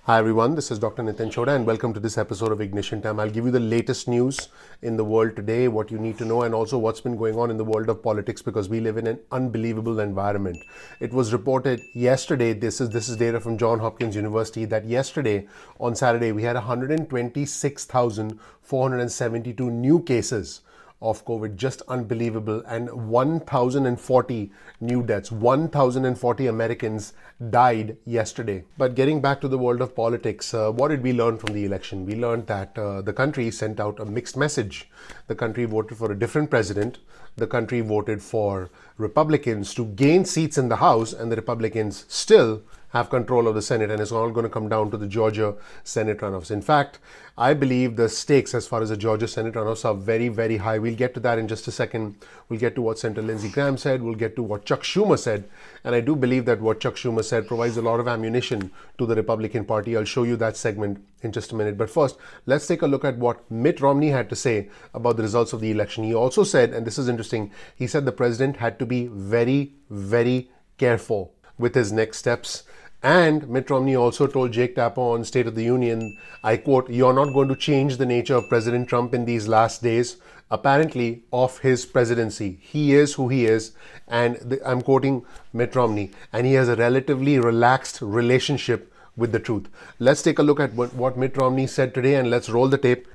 Hi everyone, this is Dr. Nitin Chhoda and welcome to this episode of Ignition Time. I'll give you the latest news in the world today, what you need to know, and also what's been going on in the world of politics because we live in an unbelievable environment. It was reported yesterday, this is data from Johns Hopkins University, that yesterday on Saturday we had 126,472 new cases of COVID, just unbelievable, and 1,040 new deaths. 1,040 Americans died yesterday. But getting back to the world of politics, what did we learn from the election? We learned that the country sent out a mixed message. The country voted for a different president. The country voted for Republicans to gain seats in the House, and the Republicans still have control of the Senate, and it's all going to come down to the Georgia Senate runoffs. In fact, I believe the stakes as far as the Georgia Senate runoffs are very, very high. We'll get to that in just a second. We'll get to what Senator Lindsey Graham said. We'll get to what Chuck Schumer said. And I do believe that what Chuck Schumer said provides a lot of ammunition to the Republican Party. I'll show you that segment in just a minute. But first, let's take a look at what Mitt Romney had to say about the results of the election. He also said, and this is interesting, he said the president had to be very, very careful with his next steps. And Mitt Romney also told Jake Tapper on State of the Union, I quote, "You're not going to change the nature of President Trump in these last days, apparently, of his presidency. He is who he is." And I'm quoting Mitt Romney, and he has a relatively relaxed relationship with the truth. Let's take a look at what Mitt Romney said today, and let's roll the tape.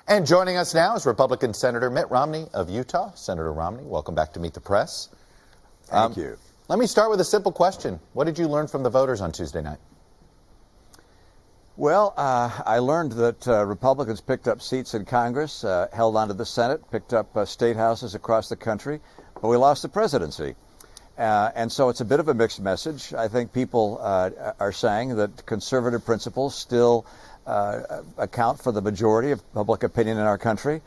And joining us now is Republican Senator Mitt Romney of Utah. Senator Romney, welcome back to Meet the Press. Thank you. Let me start with a simple question. What did you learn from the voters on Tuesday night? Well, I learned that Republicans picked up seats in Congress, held on to the Senate, picked up state houses across the country, but we lost the presidency. And so it's a bit of a mixed message. I think people are saying that conservative principles still account for the majority of public opinion in our country.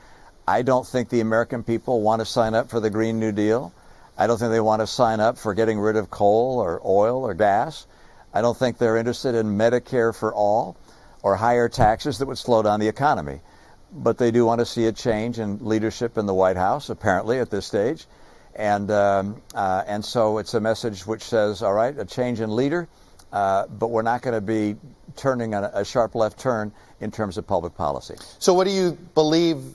I don't think the American people want to sign up for the Green New Deal. I don't think they want to sign up for getting rid of coal or oil or gas. I don't think they're interested in Medicare for all or higher taxes that would slow down the economy. But they do want to see a change in leadership in the White House, apparently, at this stage. And so it's a message which says, all right, a change in leader, but we're not going to be turning a sharp left turn in terms of public policy. So what do you believe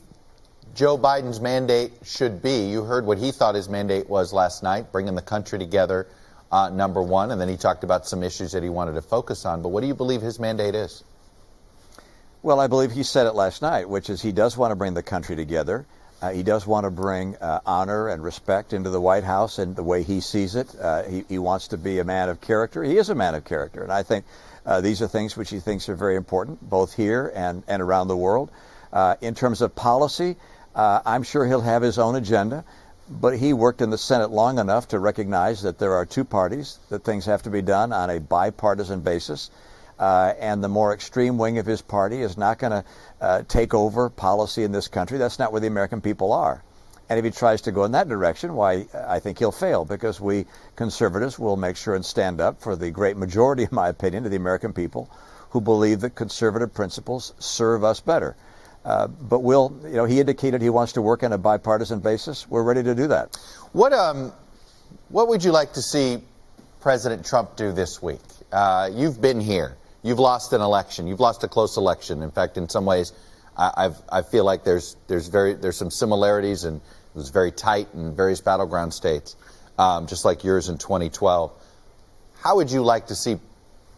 Joe Biden's mandate should be? You heard what he thought his mandate was last night, bringing the country together, number one, and then he talked about some issues that he wanted to focus on. But what do you believe his mandate is? Well, I believe he said it last night, which is he does want to bring the country together. He does want to bring honor and respect into the White House and the way he sees it. He wants to be a man of character. He is a man of character, and I think these are things which he thinks are very important, both here and around the world. In terms of policy, I'm sure he'll have his own agenda, but he worked in the Senate long enough to recognize that there are two parties, that things have to be done on a bipartisan basis, and the more extreme wing of his party is not going to take over policy in this country. That's not where the American people are. And if he tries to go in that direction, why, I think he'll fail, because we conservatives will make sure and stand up for the great majority, in my opinion, of the American people who believe that conservative principles serve us better. But he indicated he wants to work on a bipartisan basis. We're ready to do that. What would you like to see President Trump do this week? You've been here. You've lost an election. You've lost a close election. In fact, in some ways, I feel like there's some similarities, and it was very tight in various battleground states, just like yours in 2012. How would you like to see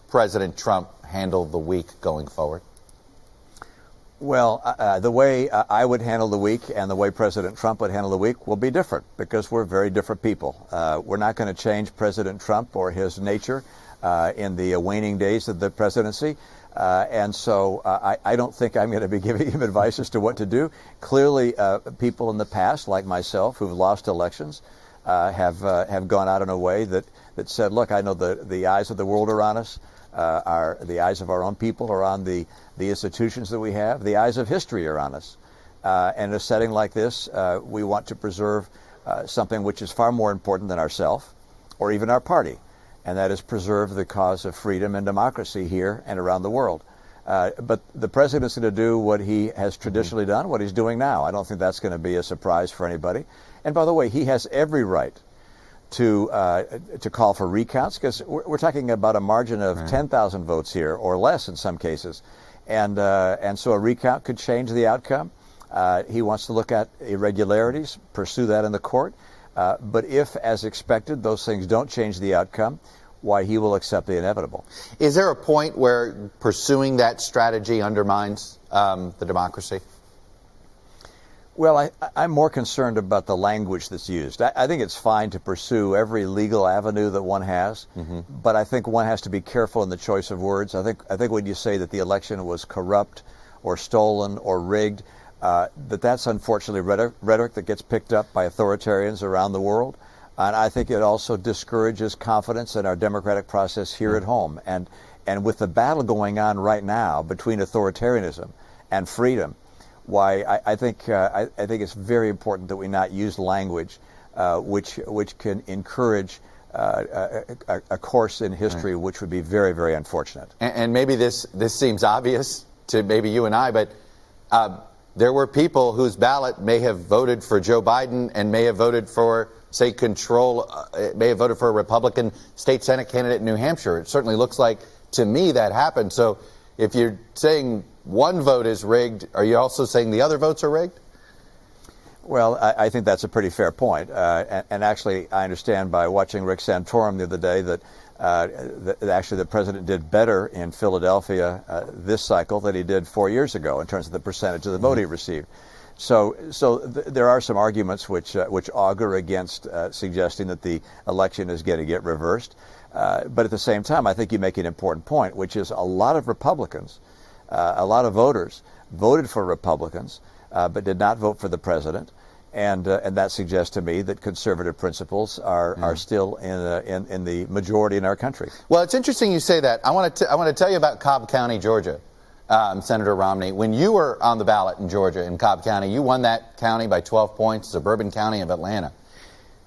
President Trump handle the week going forward? Well, the way I would handle the week and the way President Trump would handle the week will be different, because we're very different people. We're not going to change President Trump or his nature in the waning days of the presidency. And so I don't think I'm going to be giving him advice as to what to do. Clearly, people in the past, like myself, who've lost elections, have gone out in a way that said, look, I know the eyes of the world are on us. The eyes of our own people are on the institutions that we have. The eyes of history are on us. And in a setting like this, we want to preserve something which is far more important than ourselves or even our party, and that is preserve the cause of freedom and democracy here and around the world. But the president's going to do what he has traditionally done, what he's doing now. I don't think that's going to be a surprise for anybody. And by the way, he has every right to call for recounts, because we're talking about a margin of 10,000 votes here or less in some cases, and so a recount could change the outcome. He wants to look at irregularities, pursue that in the court, but if, as expected, those things don't change the outcome, why, he will accept the inevitable. Is there a point where pursuing that strategy undermines the democracy? Well, I'm more concerned about the language that's used. I think it's fine to pursue every legal avenue that one has, but I think one has to be careful in the choice of words. I think when you say that the election was corrupt or stolen or rigged, that's unfortunately rhetoric that gets picked up by authoritarians around the world. And I think it also discourages confidence in our democratic process here at home. And with the battle going on right now between authoritarianism and freedom, why, I think it's very important that we not use language which can encourage a course in history which would be very, very unfortunate. And maybe this seems obvious to maybe you and I, but there were people whose ballot may have voted for Joe Biden and may have voted for, say, may have voted for a Republican state Senate candidate in New Hampshire. It certainly looks like, to me, that happened. So if you're saying one vote is rigged, are you also saying the other votes are rigged? Well, I think that's a pretty fair point. And actually, I understand by watching Rick Santorum the other day that actually the president did better in Philadelphia this cycle than he did 4 years ago in terms of the percentage of the vote he received. So there are some arguments which augur against suggesting that the election is going to get reversed. But at the same time, I think you make an important point, which is a lot of Republicans, a lot of voters voted for Republicans, but did not vote for the president. And that suggests to me that conservative principles are still in the majority in our country. Well, it's interesting you say that. I want to tell you about Cobb County, Georgia, Senator Romney. When you were on the ballot in Georgia, in Cobb County, you won that county by 12 points, suburban county of Atlanta.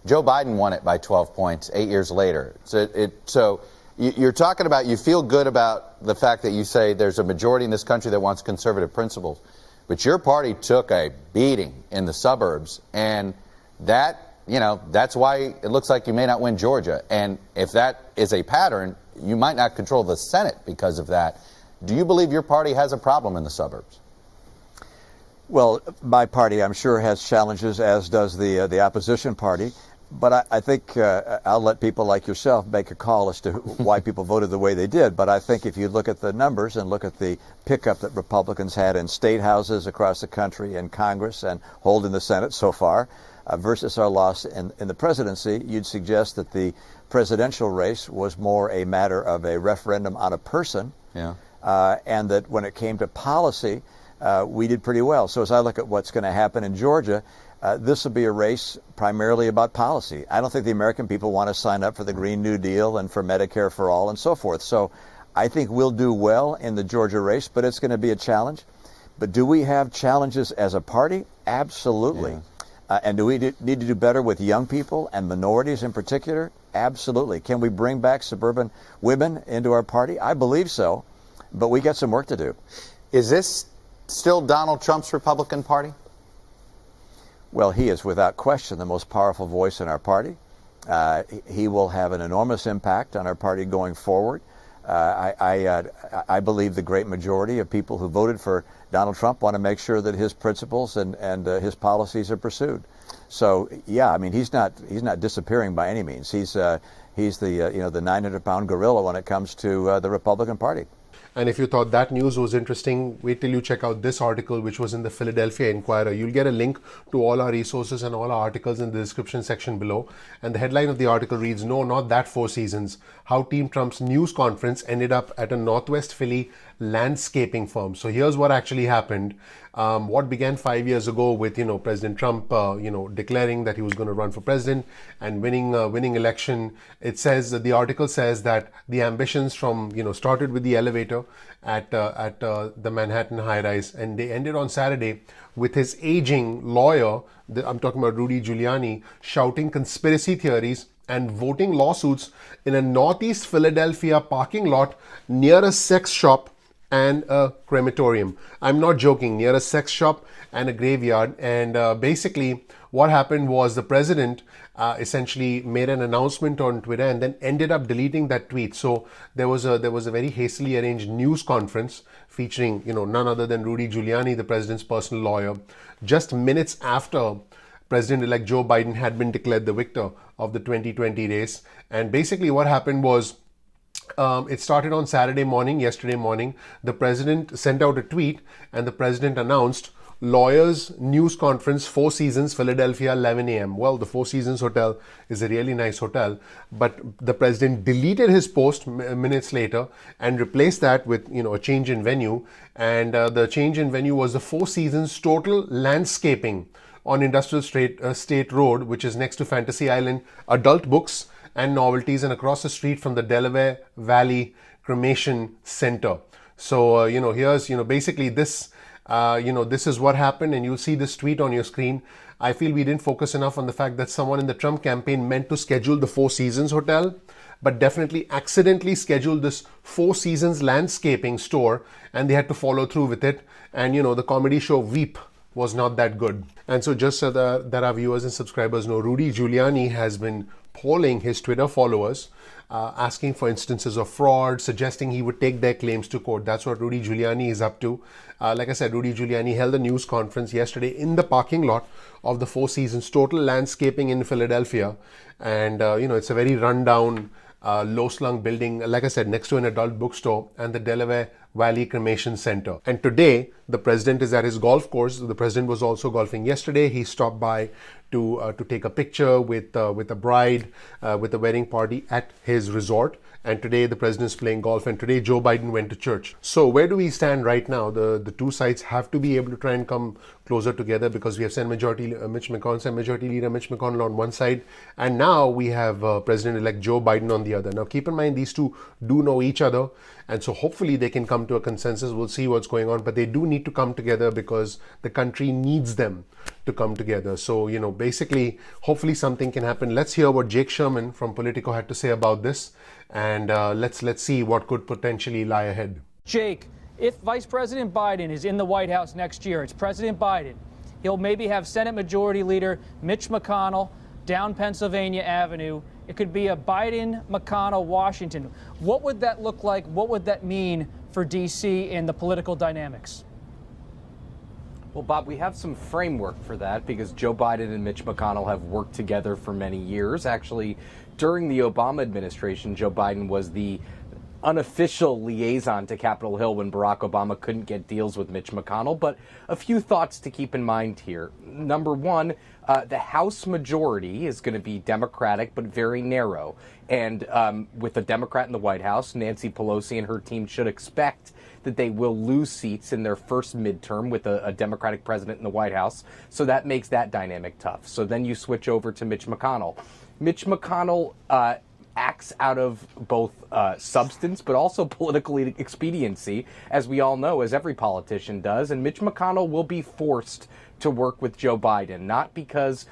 Joe Biden won it by 12 points 8 years later. So you're talking about, you feel good about the fact that you say there's a majority in this country that wants conservative principles. But your party took a beating in the suburbs, and that's why it looks like you may not win Georgia. And if that is a pattern, you might not control the Senate because of that. Do you believe your party has a problem in the suburbs? Well, my party, I'm sure, has challenges, as does the opposition party. But I think I'll let people like yourself make a call as to why people voted the way they did. But I think if you look at the numbers and look at the pickup that Republicans had in state houses across the country and Congress and hold in the Senate so far versus our loss in the presidency, you'd suggest that the presidential race was more a matter of a referendum on a person, and that when it came to policy, we did pretty well. So as I look at what's going to happen in Georgia, this will be a race primarily about policy. I don't think the American people want to sign up for the Green New Deal and for Medicare for all and so forth. So I think we'll do well in the Georgia race, but it's going to be a challenge. But do we have challenges as a party? Absolutely. And do we need to do better with young people and minorities in particular? Absolutely. Can we bring back suburban women into our party? I believe so, but we got some work to do. Is this still Donald Trump's Republican Party? Well, he is without question the most powerful voice in our party. He will have an enormous impact on our party going forward. I believe the great majority of people who voted for Donald Trump want to make sure that his principles and his policies are pursued. So, yeah, I mean, he's not disappearing by any means. He's the 900-pound gorilla when it comes to the Republican Party. And if you thought that news was interesting, wait till you check out this article, which was in the Philadelphia Inquirer. You'll get a link to all our resources and all our articles in the description section below. And the headline of the article reads, "No, not that Four Seasons. How Team Trump's news conference ended up at a Northwest Philly landscaping firm." So here's what actually happened. What began 5 years ago with, President Trump, declaring that he was going to run for president and winning election. It says, the article says that the ambitions from, started with the elevator at the Manhattan high-rise, and they ended on Saturday with his aging lawyer, I'm talking about Rudy Giuliani, shouting conspiracy theories and voting lawsuits in a Northeast Philadelphia parking lot near a sex shop and a crematorium. I'm not joking, near a sex shop and a graveyard. And basically, what happened was the president essentially made an announcement on Twitter and then ended up deleting that tweet. So there was a very hastily arranged news conference featuring, none other than Rudy Giuliani, the president's personal lawyer, just minutes after President-elect Joe Biden had been declared the victor of the 2020 race. And basically what happened was, it started on yesterday morning. The president sent out a tweet and the president announced lawyers news conference, Four Seasons, Philadelphia, 11 a.m. Well, the Four Seasons Hotel is a really nice hotel, but the president deleted his post minutes later and replaced that with, a change in venue. And the change in venue was the Four Seasons Total Landscaping on Industrial State Road, which is next to Fantasy Island, adult books and novelties, and across the street from the Delaware Valley Cremation Center. So, here's, basically this, this is what happened, and you'll see this tweet on your screen. I feel we didn't focus enough on the fact that someone in the Trump campaign meant to schedule the Four Seasons Hotel, but definitely accidentally scheduled this Four Seasons landscaping store, and they had to follow through with it. And, the comedy show Veep was not that good. And so just so that our viewers and subscribers know, Rudy Giuliani has been polling his Twitter followers, asking for instances of fraud, suggesting he would take their claims to court. That's what Rudy Giuliani is up to. Like I said, Rudy Giuliani held a news conference yesterday in the parking lot of the Four Seasons Total Landscaping in Philadelphia. And, it's a very rundown, low-slung building, like I said, next to an adult bookstore and the Delaware Valley Cremation Center. And today, the president is at his golf course. The president was also golfing yesterday. He stopped by to take a picture with a bride, with a wedding party at his resort. And today the president is playing golf, and today Joe Biden went to church. So where do we stand right now? The two sides have to be able to try and come closer together, because we have Senate Majority Leader Mitch McConnell on one side, and now we have President-elect Joe Biden on the other. Now keep in mind, these two do know each other, and so hopefully they can come to a consensus. We'll see what's going on, but they do need to come together because the country needs them to come together. So, basically, hopefully something can happen. Let's hear what Jake Sherman from Politico had to say about this, and let's see what could potentially lie ahead. Jake, if Vice President Biden is in the White House next year, it's President Biden. He'll maybe have Senate Majority Leader Mitch McConnell down Pennsylvania Avenue. It could be a Biden-McConnell-Washington. What would that look like? What would that mean for D.C. and the political dynamics? Well, Bob, we have some framework for that because Joe Biden and Mitch McConnell have worked together for many years. Actually, during the Obama administration, Joe Biden was the unofficial liaison to Capitol Hill when Barack Obama couldn't get deals with Mitch McConnell. But a few thoughts to keep in mind here. Number one, the House majority is going to be Democratic, but very narrow. And with a Democrat in the White House, Nancy Pelosi and her team should expect that they will lose seats in their first midterm with a Democratic president in the White House. So that makes that dynamic tough. So then you switch over to Mitch McConnell. Mitch McConnell acts out of both substance but also political expediency, as we all know, as every politician does. And Mitch McConnell will be forced to work with Joe Biden, not because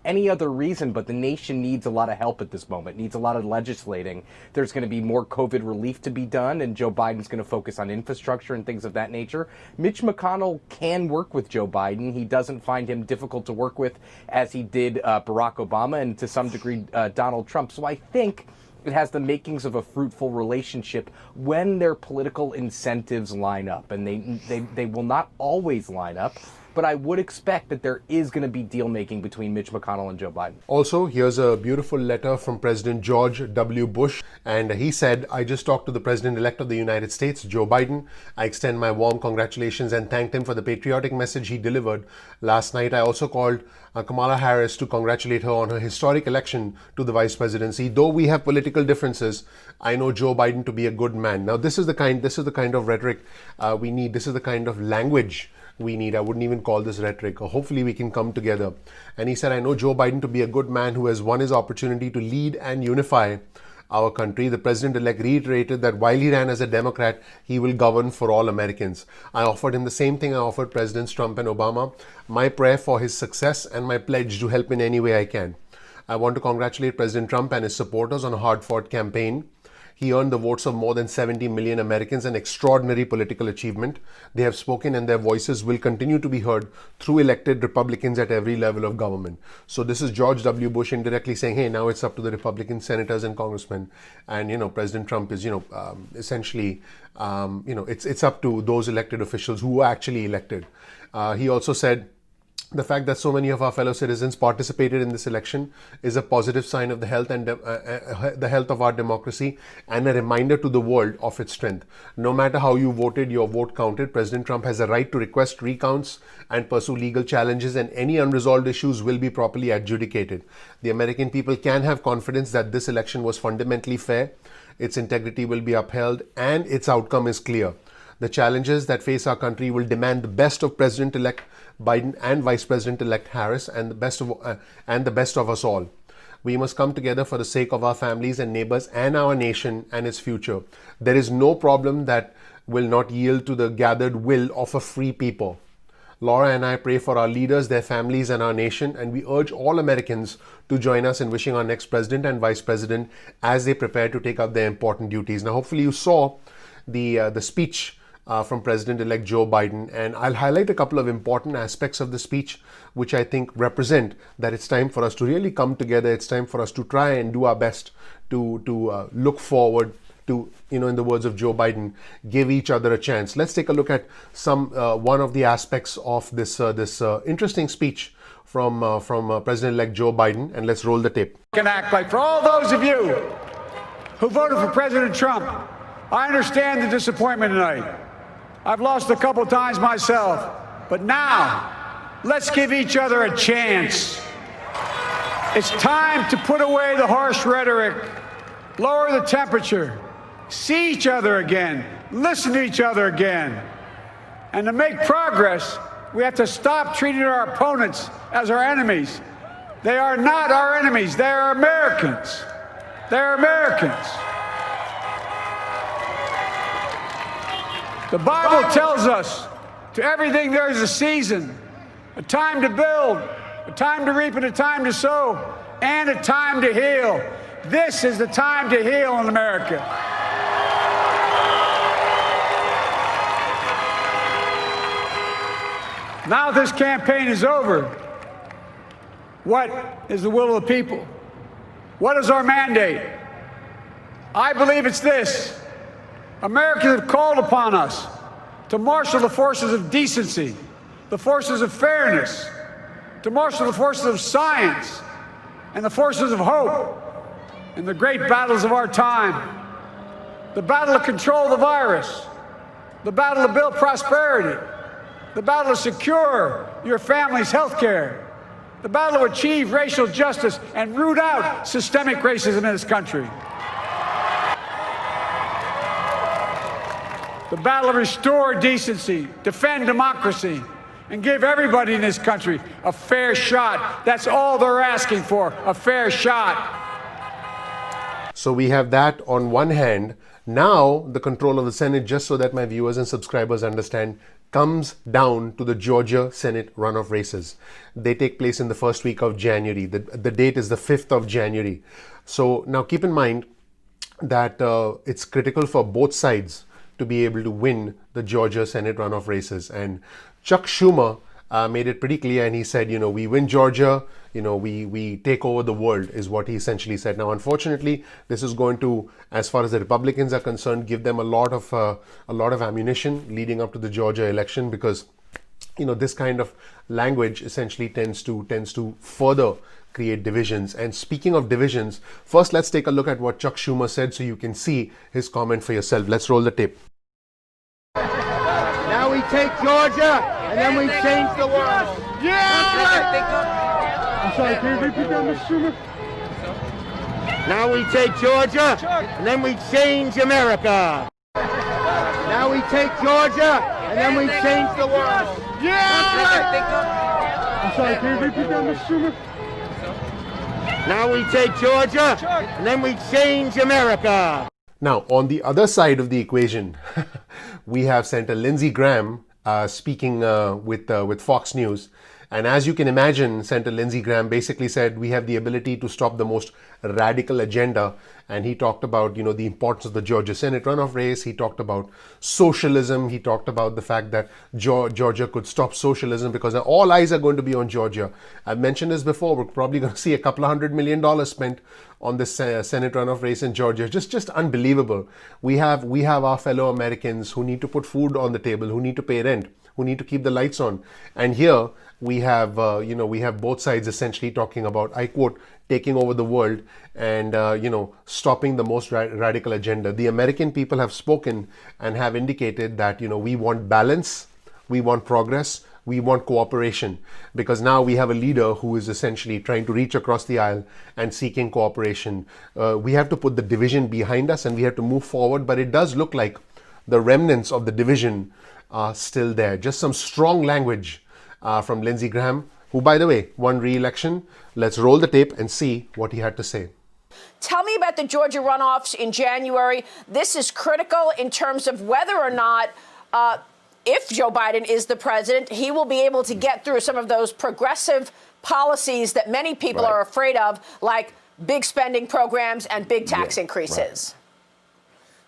any other reason, but the nation needs a lot of help at this moment, needs a lot of legislating. There's going to be more COVID relief to be done, and Joe Biden's going to focus on infrastructure and things of that nature. Mitch McConnell can work with Joe Biden. He doesn't find him difficult to work with, as he did Barack Obama and to some degree Donald Trump. So I think it has the makings of a fruitful relationship when their political incentives line up, and they will not always line up. But I would expect that there is going to be deal-making between Mitch McConnell and Joe Biden. Also, here's a beautiful letter from President George W. Bush. And he said, I just talked to the President-elect of the United States, Joe Biden. I extend my warm congratulations and thanked him for the patriotic message he delivered last night. I also called Kamala Harris to congratulate her on her historic election to the vice presidency. Though we have political differences, I know Joe Biden to be a good man. Now, this is the kind of rhetoric we need. This is the kind of language we need. I wouldn't even call this rhetoric. Hopefully we can come together. And he said, I know Joe Biden to be a good man who has won his opportunity to lead and unify our country. The president-elect reiterated that while he ran as a Democrat, he will govern for all Americans. I offered him the same thing I offered Presidents Trump and Obama, my prayer for his success and my pledge to help in any way I can. I want to congratulate President Trump and his supporters on a hard-fought campaign. He earned the votes of more than 70 million Americans, an extraordinary political achievement. They have spoken and their voices will continue to be heard through elected Republicans at every level of government. So this is George W. Bush indirectly saying, hey, now it's up to the Republican senators and congressmen. And, President Trump is, essentially, it's up to those elected officials who were actually elected. He also said, the fact that so many of our fellow citizens participated in this election is a positive sign of the health and the health of our democracy and a reminder to the world of its strength. No matter how you voted, your vote counted. President Trump has a right to request recounts and pursue legal challenges, and any unresolved issues will be properly adjudicated. The American people can have confidence that this election was fundamentally fair, its integrity will be upheld, and its outcome is clear. The challenges that face our country will demand the best of President-elect Biden and Vice President-elect Harris and the best of us all. We must come together for the sake of our families and neighbors and our nation and its future. There is no problem that will not yield to the gathered will of a free people. Laura and I pray for our leaders, their families, and our nation, and we urge all Americans to join us in wishing our next president and vice president as they prepare to take up their important duties. Now, hopefully you saw the speech from President-elect Joe Biden, and I'll highlight a couple of important aspects of the speech which I think represent that it's time for us to really come together. It's time for us to try and do our best to look forward to, in the words of Joe Biden, give each other a chance. Let's take a look at one of the aspects of this interesting speech from President-elect Joe Biden, and let's roll the tape. Can act like for all those of you who voted for President Trump, I understand the disappointment tonight. I've lost a couple times myself, but now let's give each other a chance. It's time to put away the harsh rhetoric, lower the temperature, see each other again, listen to each other again. And to make progress, we have to stop treating our opponents as our enemies. They are not our enemies. They are Americans. They're Americans. The Bible tells us, to everything there is a season, a time to build, a time to reap and a time to sow, and a time to heal. This is the time to heal in America. Now this campaign is over. What is the will of the people? What is our mandate? I believe it's this. Americans have called upon us to marshal the forces of decency, the forces of fairness, to marshal the forces of science and the forces of hope in the great battles of our time. The battle to control the virus, the battle to build prosperity, the battle to secure your family's health care, the battle to achieve racial justice and root out systemic racism in this country. The battle to restore decency, defend democracy, and give everybody in this country a fair shot. That's all they're asking for, a fair shot. So we have that on one hand. Now the control of the Senate, just so that my viewers and subscribers understand, comes down to the Georgia Senate runoff races. They take place in the first week of January. The date is the 5th of January. So now keep in mind that it's critical for both sides to be able to win the Georgia Senate runoff races. And Chuck Schumer made it pretty clear, and he said, we win Georgia, we take over the world, is what he essentially said. Now, unfortunately, this is going to, as far as the Republicans are concerned, give them a lot of ammunition leading up to the Georgia election, because this kind of language essentially tends to further create divisions. And speaking of divisions, first let's take a look at what Chuck Schumer said so you can see his comment for yourself. Let's roll the tape. Now we take Georgia, and then we change the world. Yeah! I'm sorry, can you repeat that, Mr. Schumer? Now we take Georgia, and then we change America. Now we take Georgia, and then we change the world. Yeah! I'm sorry, can you repeat that, Mr. Schumer? Now we take Georgia, and then we change America. Now, on the other side of the equation, we have Senator Lindsey Graham speaking with Fox News. And as you can imagine, Senator Lindsey Graham basically said we have the ability to stop the most radical agenda. And he talked about, the importance of the Georgia Senate runoff race. He talked about socialism. He talked about the fact that Georgia could stop socialism because all eyes are going to be on Georgia. I've mentioned this before. We're probably going to see a couple of $100 million spent on this Senate runoff race in Georgia. Just unbelievable. We have our fellow Americans who need to put food on the table, who need to pay rent, who need to keep the lights on. And here we have, we have both sides essentially talking about, I quote, taking over the world and, stopping the most radical agenda. The American people have spoken and have indicated that, we want balance, we want progress, we want cooperation, because now we have a leader who is essentially trying to reach across the aisle and seeking cooperation. We have to put the division behind us and we have to move forward, but it does look like the remnants of the division are still there. Just some strong language from Lindsey Graham, who, by the way, won re-election. Let's roll the tape and see what he had to say. Tell me about the Georgia runoffs in January. This is critical in terms of whether or not, if Joe Biden is the president, he will be able to get through some of those progressive policies that many people are afraid of, like big spending programs and big tax increases.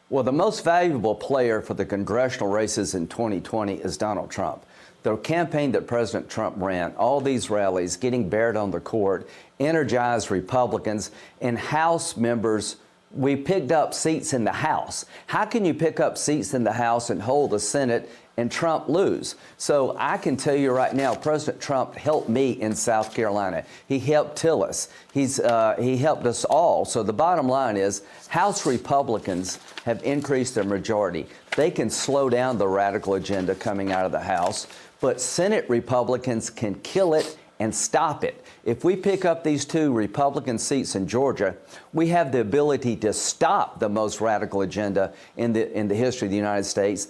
Well, the most valuable player for the congressional races in 2020 is Donald Trump. The campaign that President Trump ran, all these rallies, getting Barrett on the court, energized Republicans and House members. We picked up seats in the House. How can you pick up seats in the House and hold the Senate and Trump lose? So I can tell you right now, President Trump helped me in South Carolina. He helped Tillis. He helped us all. So the bottom line is House Republicans have increased their majority. They can slow down the radical agenda coming out of the House, but Senate Republicans can kill it and stop it. If we pick up these 2 Republican seats in Georgia, we have the ability to stop the most radical agenda in the history of the United States.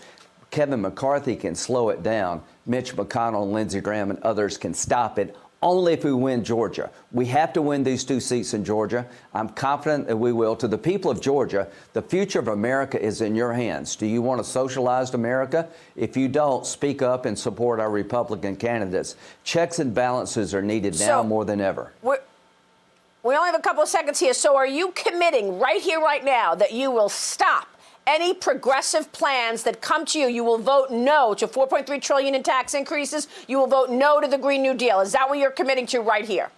Kevin McCarthy can slow it down. Mitch McConnell and Lindsey Graham and others can stop it only if we win Georgia. We have to win these 2 seats in Georgia. I'm confident that we will. To the people of Georgia, the future of America is in your hands. Do you want a socialized America? If you don't, speak up and support our Republican candidates. Checks and balances are needed now more than ever. We only have a couple of seconds here. So are you committing right here, right now, that you will stop any progressive plans that come to you? You will vote no to $4.3 trillion in tax increases. You will vote no to the Green New Deal. Is that what you're committing to right here?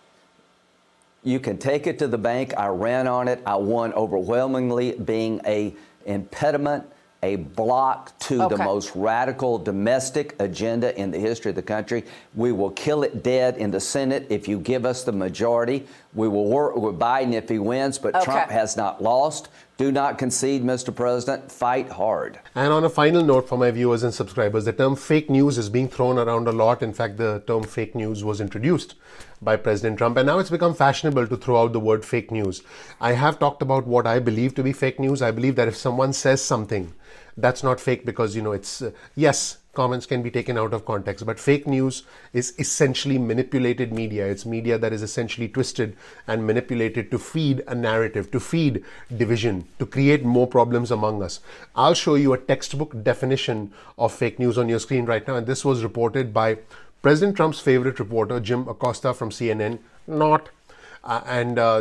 You can take it to the bank. I ran on it. I won overwhelmingly, being a impediment, a block to the most radical domestic agenda in the history of the country. We will kill it dead in the Senate if you give us the majority. We will work with Biden if he wins, but Trump has not lost. Do not concede, Mr. President. Fight hard. And on a final note for my viewers and subscribers, the term fake news is being thrown around a lot. In fact, the term fake news was introduced by President Trump, and now it's become fashionable to throw out the word fake news. I have talked about what I believe to be fake news. I believe that if someone says something, that's not fake because, it's, yes, comments can be taken out of context, but fake news is essentially manipulated media. It's media that is essentially twisted and manipulated to feed a narrative, to feed division, to create more problems among us. I'll show you a textbook definition of fake news on your screen right now, and this was reported by President Trump's favorite reporter, Jim Acosta from CNN.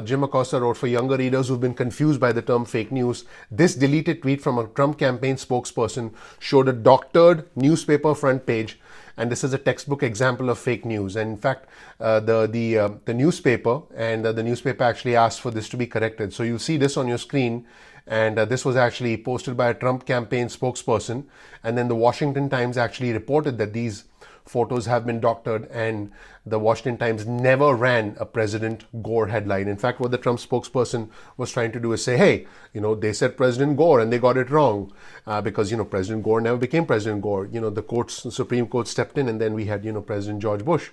Jim Acosta wrote, for younger readers who've been confused by the term fake news, this deleted tweet from a Trump campaign spokesperson showed a doctored newspaper front page, and this is a textbook example of fake news. And in fact, the newspaper actually asked for this to be corrected. So you see this on your screen, and this was actually posted by a Trump campaign spokesperson, and then the Washington Times actually reported that these photos have been doctored, and the Washington Times never ran a President Gore headline. In fact, what the Trump spokesperson was trying to do is say, hey, they said President Gore and they got it wrong because, President Gore never became President Gore. The Supreme Court stepped in, and then we had, President George Bush.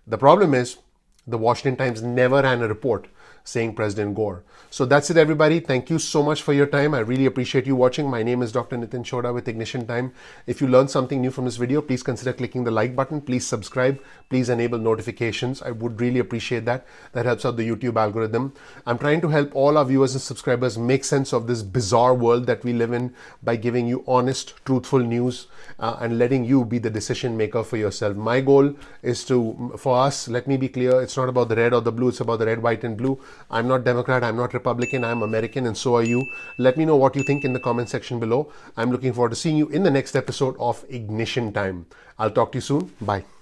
The problem is the Washington Times never ran a report saying President Gore. So that's it, everybody. Thank you so much for your time. I really appreciate you watching. My name is Dr. Nitin Chhoda with Ignition Time. If you learned something new from this video, please consider clicking the like button. Please subscribe. Please enable notifications. I would really appreciate that. That helps out the YouTube algorithm. I'm trying to help all our viewers and subscribers make sense of this bizarre world that we live in by giving you honest, truthful news and letting you be the decision maker for yourself. My goal is for us, let me be clear, it's not about the red or the blue, it's about the red, white and blue. I'm not Democrat, I'm not Republican, I'm American, and so are you. Let me know what you think in the comment section below. I'm looking forward to seeing you in the next episode of Ignition Time. I'll talk to you soon. Bye.